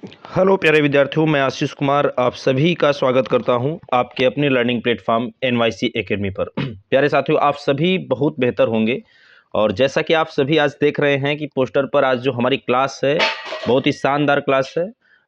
Hello प्यारे विद्यार्थियों, मैं आशीष कुमार आप सभी का स्वागत करता हूं आपके अपने लर्निंग प्लेटफॉर्म एनवाईसी एकेडमी पर। प्यारे साथियों, आप सभी बहुत बेहतर होंगे और जैसा कि आप सभी आज देख रहे हैं कि पोस्टर पर आज जो हमारी क्लास है बहुत ही शानदार क्लास है।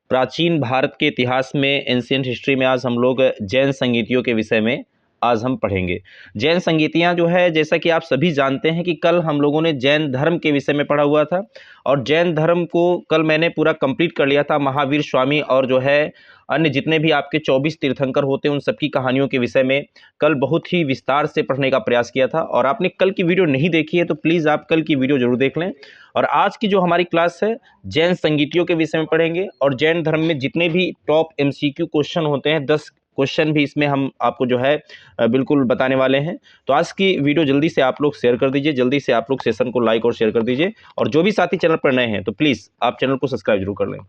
प्राचीन भारत के इतिहास में, एंशियंट हिस्ट्री में आज हम लोग जैन संगीतियों के विषय में आज हम पढ़ेंगे। जैन संगीतियाँ जो है, जैसा कि आप सभी जानते हैं कि कल हम लोगों ने जैन धर्म के विषय में पढ़ा हुआ था और जैन धर्म को कल मैंने पूरा कंप्लीट कर लिया था। महावीर स्वामी और जो है अन्य जितने भी आपके 24 तीर्थंकर होते हैं उन सबकी कहानियों के विषय में कल बहुत ही विस्तार से पढ़ने का प्रयास किया था। और आपने कल की वीडियो नहीं देखी है तो प्लीज़ आप कल की वीडियो जरूर देख लें। और आज की जो हमारी क्लास है जैन संगीतियों के विषय में पढ़ेंगे और जैन धर्म में जितने भी टॉप एमसीक्यू क्वेश्चन होते हैं 10 क्वेश्चन भी इसमें हम आपको जो है बिल्कुल बताने वाले हैं। तो आज की वीडियो जल्दी से आप लोग शेयर कर दीजिए, जल्दी से आप लोग सेशन को लाइक और शेयर कर दीजिए। और जो भी साथी चैनल पर नए हैं तो प्लीज़ आप चैनल को सब्सक्राइब जरूर कर लें।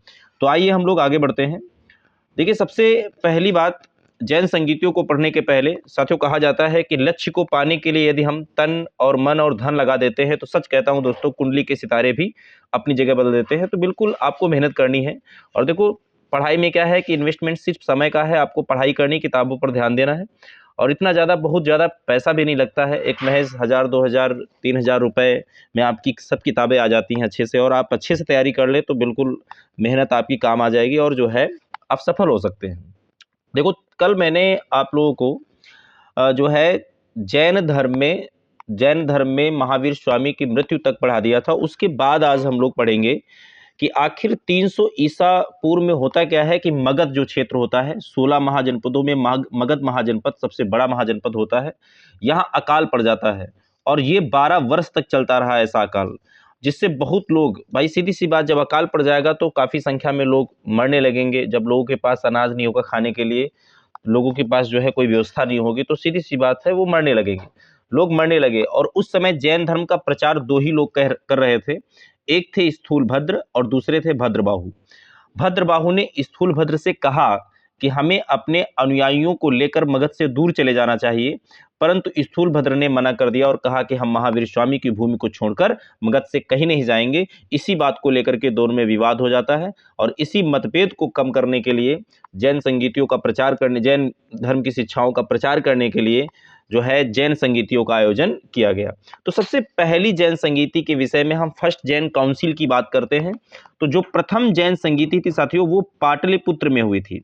तो आइए हम लोग आगे बढ़ते हैं। देखिए, सबसे पहली बात, जैन संगीतियों को पढ़ने के पहले साथियों कहा जाता है कि लक्ष्य को पाने के लिए यदि हम तन और मन और धन लगा देते हैं तो सच कहता हूं दोस्तों, कुंडली के सितारे भी अपनी जगह बदल देते हैं। तो बिल्कुल आपको मेहनत करनी है। और देखो, पढ़ाई में क्या है कि इन्वेस्टमेंट सिर्फ समय का है। आपको पढ़ाई करनी, किताबों पर ध्यान देना है और इतना ज़्यादा बहुत ज़्यादा पैसा भी नहीं लगता है। एक महज 1000, 2000, 3000 रुपये में आपकी सब किताबें आ जाती हैं अच्छे से। और आप अच्छे से तैयारी कर ले तो बिल्कुल मेहनत आपकी काम आ जाएगी और जो है आप सफल हो सकते हैं। देखो, कल मैंने आप लोगों को जो है जैन धर्म में महावीर स्वामी की मृत्यु तक पढ़ा दिया था। उसके बाद आज हम लोग पढ़ेंगे कि आखिर 300 ईसा पूर्व में होता क्या है कि मगध जो क्षेत्र होता है, 16 महाजनपदों में मगध महाजनपद सबसे बड़ा महाजनपद होता है। यहाँ अकाल पड़ जाता है और ये 12 वर्ष तक चलता रहा ऐसा अकाल, जिससे बहुत लोग, भाई सीधी सी बात, जब अकाल पड़ जाएगा तो काफ़ी संख्या में लोग मरने लगेंगे। जब लोगों के पास अनाज नहीं होगा खाने के लिए, लोगों के पास जो है कोई व्यवस्था नहीं होगी, तो सीधी सी बात है वो मरने लगेंगे। लोग मरने लगे और उस समय जैन धर्म का प्रचार दो ही लोग कर रहे थे। एक थे स्थूलभद्र और दूसरे थे भद्रबाहु। भद्रबाहु ने स्थूलभद्र से कहा कि हमें अपने अनुयायियों को लेकर मगध से दूर चले जाना चाहिए, परंतु स्थूलभद्र ने मना कर दिया और कहा कि हम महावीर स्वामी की भूमि को छोड़कर मगध से कहीं नहीं जाएंगे। इसी बात को लेकर के दोनों में विवाद हो जाता है और इसी मतभेद को कम करने के लिए, जैन संगीतियों का प्रचार करने, जैन धर्म की शिक्षाओं का प्रचार करने के लिए जो है जैन संगीतियों का आयोजन किया गया। तो सबसे पहली जैन संगीति के विषय में हम फर्स्ट जैन काउंसिल की बात करते हैं। तो जो प्रथम जैन संगीति थी साथियों, वो पाटलिपुत्र में हुई थी।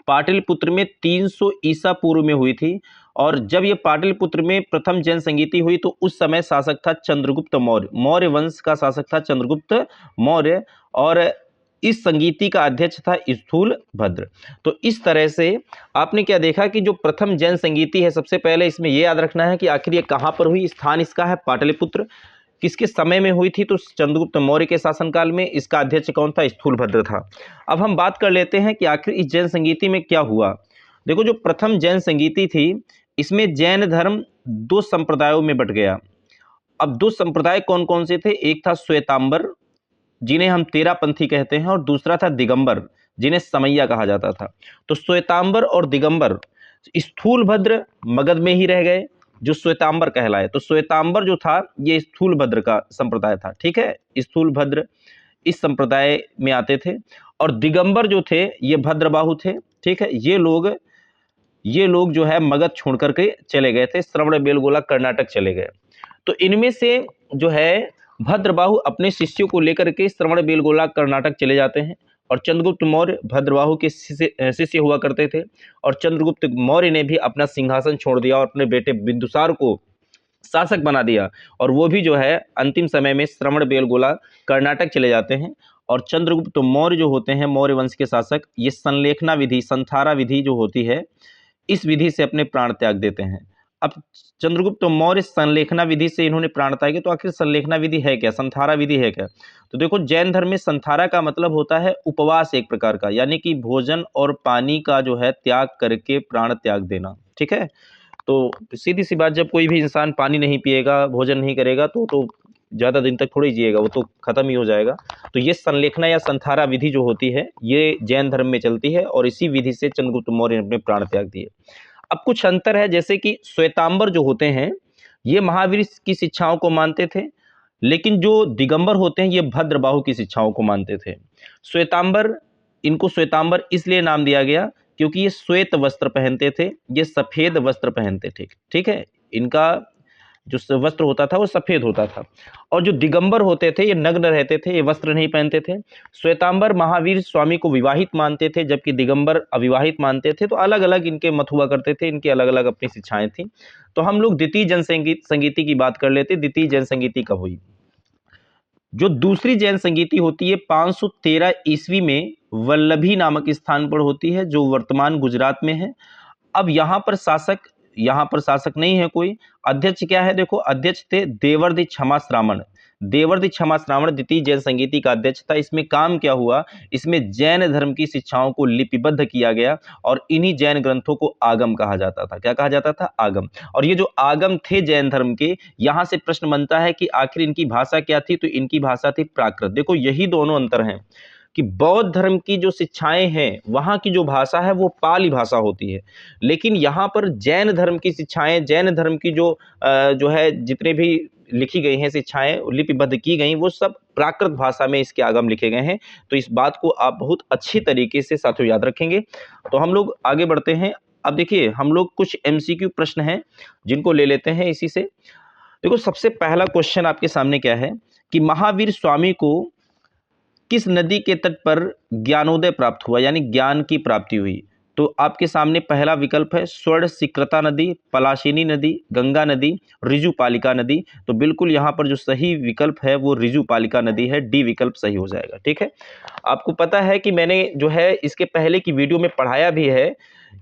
पाटलिपुत्र में 300 ईसा पूर्व में हुई थी। और जब ये पाटलिपुत्र में प्रथम जैन संगीति हुई तो उस समय शासक था चंद्रगुप्त मौर्य। मौर्य वंश का शासक था चंद्रगुप्त मौर्य और इस संगीति का अध्यक्ष था स्थूलभद्र। तो इस तरह से आपने क्या देखा कि जो प्रथम जैन संगीति है, सबसे पहले इसमें यह याद रखना है कि आखिर ये कहाँ पर हुई। स्थान इसका है पाटलिपुत्र। किसके समय में हुई थी तो चंद्रगुप्त मौर्य के शासनकाल में। इसका अध्यक्ष कौन था? स्थूलभद्र था। अब हम बात कर लेते हैं कि आखिर इस जैन संगीति में क्या हुआ। देखो, जो प्रथम जैन संगीति थी इसमें जैन धर्म दो संप्रदायों में बट गया। अब दो संप्रदाय कौन कौन से थे? एक था श्वेतांबर, जिन्हें हम तेरापंथी कहते हैं, और दूसरा था दिगंबर, जिन्हें समैया कहा जाता था। तो श्वेतांबर और दिगंबर, स्थूलभद्र मगध में ही रह गए जो श्वेतांबर कहलाए। तो श्वेतांबर जो था ये स्थूलभद्र का संप्रदाय था, ठीक है। स्थूलभद्र इस संप्रदाय में आते थे और दिगंबर जो थे ये भद्रबाहु थे, ठीक है। ये लोग जो है मगध छोड़ करके चले गए थे, श्रवण बेलगोला कर्नाटक चले गए। तो इनमें से जो है भद्रबाहु अपने शिष्यों को लेकर के श्रवण बेलगोला कर्नाटक चले जाते हैं और चंद्रगुप्त मौर्य भद्रबाहु के शिष्य हुआ करते थे। और चंद्रगुप्त मौर्य ने भी अपना सिंहासन छोड़ दिया और अपने बेटे बिंदुसार को शासक बना दिया और वो भी जो है अंतिम समय में श्रवण बेलगोला कर्नाटक चले जाते हैं। और चंद्रगुप्त मौर्य जो होते हैं, मौर्य वंश के शासक, ये संलेखना विधि, संथारा विधि जो होती है, इस विधि से अपने प्राण त्याग देते हैं। अब चंद्रगुप्त मौर्य संलेखना विधि से इन्होंने प्राण त्यागे, तो आखिर संलेखना विधि है क्या, संथारा विधि है क्या? तो देखो, जैन धर्म में संथारा का मतलब होता है उपवास एक प्रकार का, यानी कि भोजन और पानी का जो है त्याग करके प्राण त्याग देना, ठीक है। तो सीधी सी बात, जब कोई भी इंसान पानी नहीं पिएगा, भोजन नहीं करेगा तो ज़्यादा दिन तक थोड़ी जिएगा, वो तो खत्म ही हो जाएगा। तो ये संलेखना या संथारा विधि जो होती है ये जैन धर्म में चलती है और इसी विधि से चंद्रगुप्त मौर्य ने अपने प्राण त्याग दिए। अब कुछ अंतर है, जैसे कि श्वेतांबर जो होते हैं ये महावीर की शिक्षाओं को मानते थे, लेकिन जो दिगंबर होते हैं ये भद्रबाहु की शिक्षाओं को मानते थे। श्वेतांबर इनको श्वेतांबर इसलिए नाम दिया गया क्योंकि ये श्वेत वस्त्र पहनते थे, ये सफेद वस्त्र पहनते थे। ठीक है, इनका जो वस्त्र होता था वो सफेद होता था। और जो दिगंबर होते थे ये नग्न रहते थे, ये वस्त्र नहीं पहनते थे। श्वेतांबर महावीर स्वामी को विवाहित मानते थे, जबकि दिगंबर अविवाहित मानते थे। तो अलग अलग इनके मत हुआ करते थे, इनकी अलग अलग अपनी शिक्षाएं थी। तो हम लोग द्वितीय जैन संगीति की बात कर लेते। द्वितीय जैन संगीति कब हुई? जो दूसरी जैन संगीति होती है 513 ईस्वी में वल्लभी नामक स्थान पर होती है, जो वर्तमान गुजरात में है। अब यहाँ पर शासक नहीं है कोई। अध्यक्ष क्या है? देखो, अध्यक्ष थे देवर्धि क्षमा श्रावण। देवर्धि क्षमा श्रावण द्वितीय जैन संगीति का अध्यक्ष था। इसमें काम क्या हुआ? इसमें जैन धर्म की शिक्षाओं को लिपिबद्ध किया गया और इन्हीं जैन ग्रंथों को आगम कहा जाता था। क्या कहा जाता था? आगम। और ये जो आगम थे जैन धर्म के, यहां से प्रश्न बनता है कि आखिर इनकी भाषा क्या थी? तो इनकी भाषा थी प्राकृत। देखो, यही दोनों अंतर हैं कि बौद्ध धर्म की जो शिक्षाएं हैं वहां की जो भाषा है वो पाली भाषा होती है, लेकिन यहाँ पर जैन धर्म की शिक्षाएं, जैन धर्म की जो है जितने भी लिखी गई हैं शिक्षाएं, लिपिबद्ध की गई, वो सब प्राकृत भाषा में इसके आगम लिखे गए हैं। तो इस बात को आप बहुत अच्छी तरीके से साथियों याद रखेंगे। तो हम लोग आगे बढ़ते हैं। अब देखिए, हम लोग कुछ MCQ प्रश्न हैं जिनको ले लेते हैं इसी से। देखो, सबसे पहला क्वेश्चन आपके सामने क्या है कि महावीर स्वामी को किस नदी के तट पर ज्ञानोदय प्राप्त हुआ, यानी ज्ञान की प्राप्ति हुई? तो आपके सामने पहला विकल्प है स्वर्ण सिक्रता नदी, पलाशिनी नदी, गंगा नदी, ऋजुपालिका नदी। तो बिल्कुल यहाँ पर जो सही विकल्प है वो ऋजुपालिका नदी है। डी विकल्प सही हो जाएगा। ठीक है, आपको पता है कि मैंने जो है इसके पहले की वीडियो में पढ़ाया भी है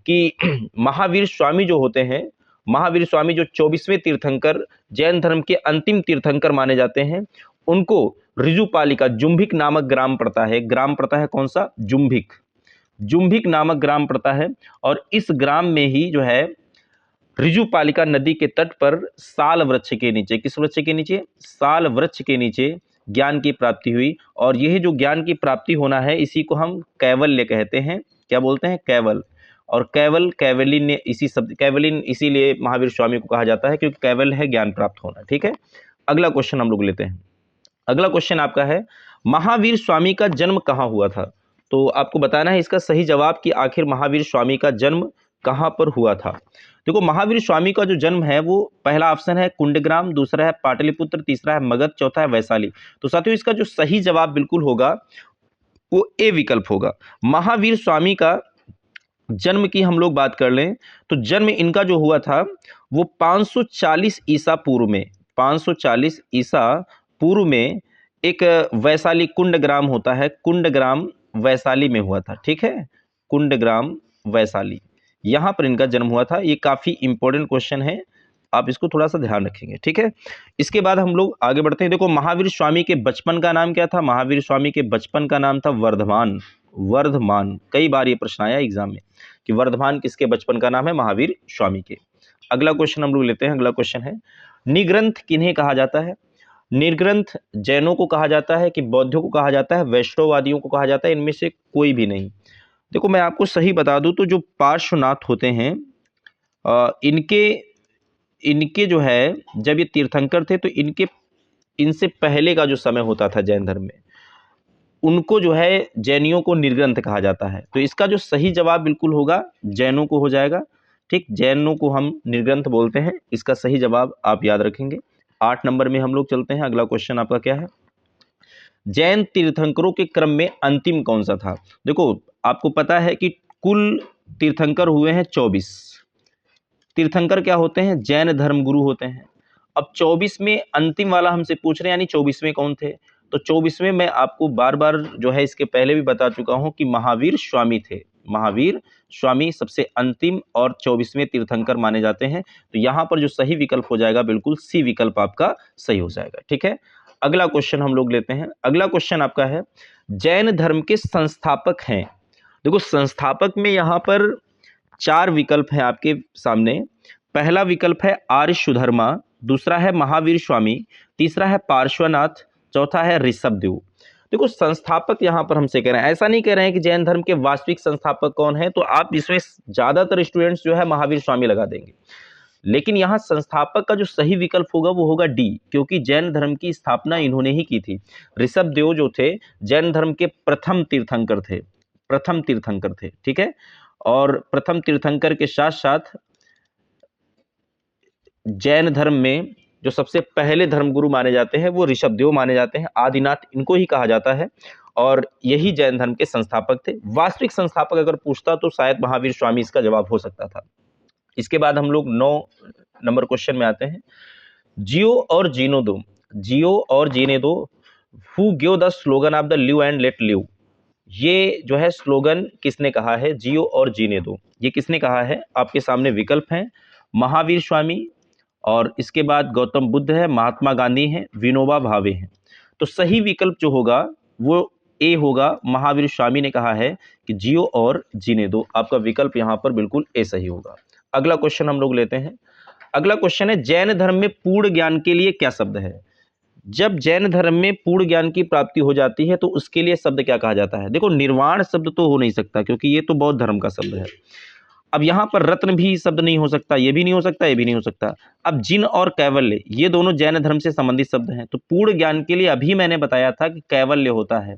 कि महावीर स्वामी जो होते हैं, महावीर स्वामी जो 24वें तीर्थंकर, जैन धर्म के अंतिम तीर्थंकर माने जाते हैं, उनको ऋजुपालिका, जुम्भिक नामक ग्राम पड़ता है। ग्राम पड़ता है कौन सा? जुम्भिक। जुम्भिक नामक ग्राम पड़ता है और इस ग्राम में ही जो है ऋजुपालिका नदी के तट पर साल वृक्ष के नीचे, किस वृक्ष के नीचे? साल वृक्ष के नीचे ज्ञान की प्राप्ति हुई। और यह जो ज्ञान की प्राप्ति होना है इसी को हम कैवल्य कहते हैं। क्या बोलते हैं? कैवल। और कैवलिन ने इसी शब्द कैवलिन इसीलिए महावीर स्वामी को कहा जाता है क्योंकि कैवल है ज्ञान प्राप्त होना। ठीक है, अगला क्वेश्चन हम लोग लेते हैं। अगला क्वेश्चन आपका है महावीर स्वामी का जन्म कहाँ हुआ था? तो आपको बताना है इसका सही जवाब कि आखिर महावीर स्वामी का जन्म कहाँ पर हुआ था। देखो, महावीर स्वामी का जो जन्म है वो पहला ऑप्शन है कुंडग्राम, दूसरा है पाटलिपुत्र, तीसरा है मगध, चौथा है वैशाली। तो साथियों इसका जो सही जवाब बिल्कुल होगा वो ए विकल्प होगा। महावीर स्वामी का जन्म की हम लोग बात कर लें तो जन्म इनका जो हुआ था वो 540 ईसा पूर्व में, 540 ईसा पूर्व में एक वैशाली कुंडग्राम होता है, कुंडग्राम वैशाली में हुआ था। ठीक है, कुंडग्राम वैशाली, यहां पर इनका जन्म हुआ था। ये काफी इंपॉर्टेंट क्वेश्चन है, आप इसको थोड़ा सा ध्यान रखेंगे। ठीक है, इसके बाद हम लोग आगे बढ़ते हैं। देखो, महावीर स्वामी के बचपन का नाम क्या था? महावीर स्वामी के बचपन का नाम था वर्धमान। वर्धमान, कई बार ये प्रश्न आया एग्जाम में कि वर्धमान किसके बचपन का नाम है? महावीर स्वामी के। अगला क्वेश्चन हम लोग लेते हैं। अगला क्वेश्चन है निग्रंथ किन्हें कहा जाता है? निर्ग्रंथ जैनों को कहा जाता है कि बौद्धों को कहा जाता है, वैष्णववादियों को कहा जाता है? इनमें से कोई भी नहीं। देखो, मैं आपको सही बता दूं तो जो पार्श्वनाथ होते हैं इनके जो है जब ये तीर्थंकर थे तो इनसे पहले का जो समय होता था जैन धर्म में, उनको जो है जैनियों को निर्ग्रंथ कहा जाता है। तो इसका जो सही जवाब बिल्कुल होगा जैनों को हो जाएगा। ठीक, जैनों को हम निर्ग्रंथ बोलते हैं, इसका सही जवाब आप याद रखेंगे। 8 नंबर में हम लोग चलते हैं। अगला क्वेश्चन आपका क्या है? जैन तीर्थंकरों के क्रम में अंतिम कौन सा था? देखो, आपको पता है कि कुल तीर्थंकर हुए हैं 24। तीर्थंकर क्या होते हैं? जैन धर्मगुरु होते हैं। अब 24 में अंतिम वाला हमसे पूछ रहे हैं, यानी 24वें कौन थे? तो 24वें मैं आपको बार बार जो है इसके पहले भी बता चुका हूं कि महावीर स्वामी थे। महावीर स्वामी सबसे अंतिम और 24वें तीर्थंकर माने जाते हैं। तो यहां पर जो सही विकल्प हो जाएगा बिल्कुल सी विकल्प आपका सही हो जाएगा। ठीक है, अगला क्वेश्चन हम लोग लेते हैं। अगला क्वेश्चन आपका है जैन धर्म के संस्थापक हैं। देखो, संस्थापक में यहां पर 4 विकल्प हैं आपके सामने। पहला विकल्प है आर्य सुधर्मा, दूसरा है महावीर स्वामी, तीसरा है पार्श्वनाथ, चौथा है ऋषभदेव। देखो, संस्थापक यहां पर हमसे कह रहे हैं, ऐसा नहीं कह रहे हैं कि जैन धर्म के वास्तविक संस्थापक कौन है। तो आप इसमें ज्यादातर स्टूडेंट्स जो है महावीर स्वामी लगा देंगे, लेकिन यहां संस्थापक का जो सही विकल्प होगा वो होगा डी, क्योंकि जैन धर्म की स्थापना इन्होंने ही की थी। ऋषभदेव जो थे जैन धर्म के प्रथम तीर्थंकर थे। प्रथम तीर्थंकर थे, ठीक है। और प्रथम तीर्थंकर के साथ साथ जैन धर्म में जो सबसे पहले धर्मगुरु माने जाते हैं वो ऋषभदेव माने जाते हैं, आदिनाथ इनको ही कहा जाता है, और यही जैन धर्म के संस्थापक थे। वास्तविक संस्थापक अगर पूछता तो शायद महावीर स्वामी इसका जवाब हो सकता था। इसके बाद हम लोग 9 नंबर क्वेश्चन में आते हैं। जियो और जीने दो, जियो और जीने दो, who give the slogan of the live and let live. ये जो है स्लोगन किसने कहा है, जियो और जीने दो, ये किसने कहा है? आपके सामने विकल्प हैं, महावीर स्वामी, और इसके बाद गौतम बुद्ध है, महात्मा गांधी हैं, विनोबा भावे हैं। तो सही विकल्प जो होगा वो ए होगा, महावीर स्वामी ने कहा है कि जियो और जीने दो। आपका विकल्प यहाँ पर बिल्कुल ए सही होगा। अगला क्वेश्चन हम लोग लेते हैं। अगला क्वेश्चन है, जैन धर्म में पूर्ण ज्ञान के लिए क्या शब्द है? जब जैन धर्म में पूर्ण ज्ञान की प्राप्ति हो जाती है तो उसके लिए शब्द क्या कहा जाता है? देखो, निर्वाण शब्द तो हो नहीं सकता क्योंकि ये तो बौद्ध धर्म का शब्द है। अब यहाँ पर रत्न भी शब्द नहीं हो सकता, ये भी नहीं हो सकता, ये भी नहीं हो सकता। अब जिन और कैवल्य ये दोनों जैन धर्म से संबंधित शब्द हैं, तो पूर्ण ज्ञान के लिए अभी मैंने बताया था कि कैवल्य होता है।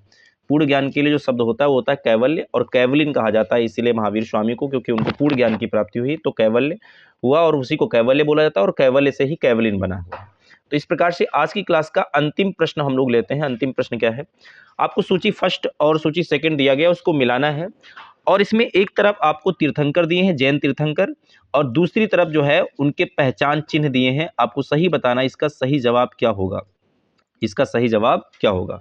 पूर्ण ज्ञान के लिए जो शब्द होता है वो होता है कैवल्य, और कैवलिन कहा जाता है इसीलिए महावीर स्वामी को, क्योंकि उनको पूर्ण ज्ञान की प्राप्ति हुई तो कैवल्य हुआ और उसी को कैवल्य बोला जाता है, और कैवल्य से ही कैवलिन बना हुआ। तो इस प्रकार से आज की क्लास का अंतिम प्रश्न हम लोग लेते हैं। अंतिम प्रश्न क्या है? आपको सूची फर्स्ट और सूची सेकंड दिया गया, उसको मिलाना है, और इसमें एक तरफ आपको तीर्थंकर दिए हैं, जैन तीर्थंकर, और दूसरी तरफ जो है उनके पहचान चिन्ह दिए हैं। आपको सही बताना इसका सही जवाब क्या होगा, इसका सही जवाब क्या होगा।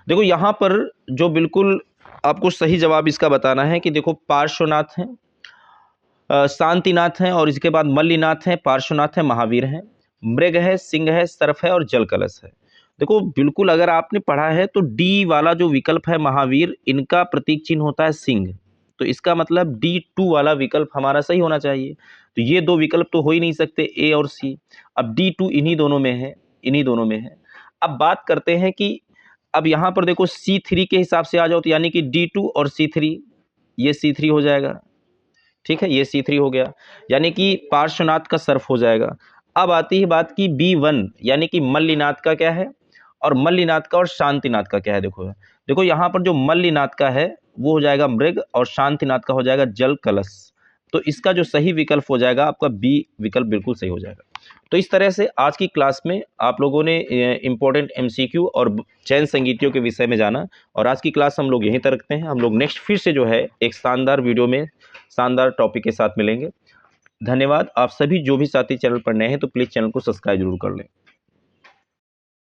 देखो यहाँ पर जो बिल्कुल आपको सही जवाब इसका बताना है कि देखो, पार्श्वनाथ हैं, शांतिनाथ हैं, और इसके बाद मल्लिनाथ हैं, पार्श्वनाथ हैं, महावीर हैं, मृग है, सिंह है, सर्फ है, और जल कलश है। देखो बिल्कुल अगर आपने पढ़ा है तो डी वाला जो विकल्प है महावीर, इनका प्रतीक चिन्ह होता है सिंह, तो इसका मतलब D2 वाला विकल्प हमारा सही होना चाहिए। तो ये दो विकल्प तो हो ही नहीं सकते, ए और सी। अब D2 इन्हीं दोनों में है, इन्हीं दोनों में है। अब बात करते हैं कि अब यहाँ पर देखो C3 के हिसाब से आ जाओ, तो यानी कि D2 और C3, ये C3 हो जाएगा, ठीक है, ये C3 हो गया, यानी कि पार्श्वनाथ का सर्फ हो जाएगा। अब आती है बात की B1, यानी कि मल्लिनाथ का क्या है, और मल्लिनाथ का और शांतिनाथ का क्या है। देखो देखो यहाँ पर जो मल्लिनाथ का है वो हो जाएगा मृग, और शांतिनाथ का हो जाएगा जल कलश। तो इसका जो सही विकल्प हो जाएगा आपका बी विकल्प बिल्कुल सही हो जाएगा। तो इस तरह से आज की क्लास में आप लोगों ने इंपॉर्टेंट MCQ और जैन संगीतियों के विषय में जाना, और आज की क्लास हम लोग यहीं तक रखते हैं। हम लोग नेक्स्ट फिर से जो है एक शानदार वीडियो में शानदार टॉपिक के साथ मिलेंगे। धन्यवाद। आप सभी जो भी साथी चैनल पर नए हैं तो प्लीज़ चैनल को सब्सक्राइब जरूर कर लें।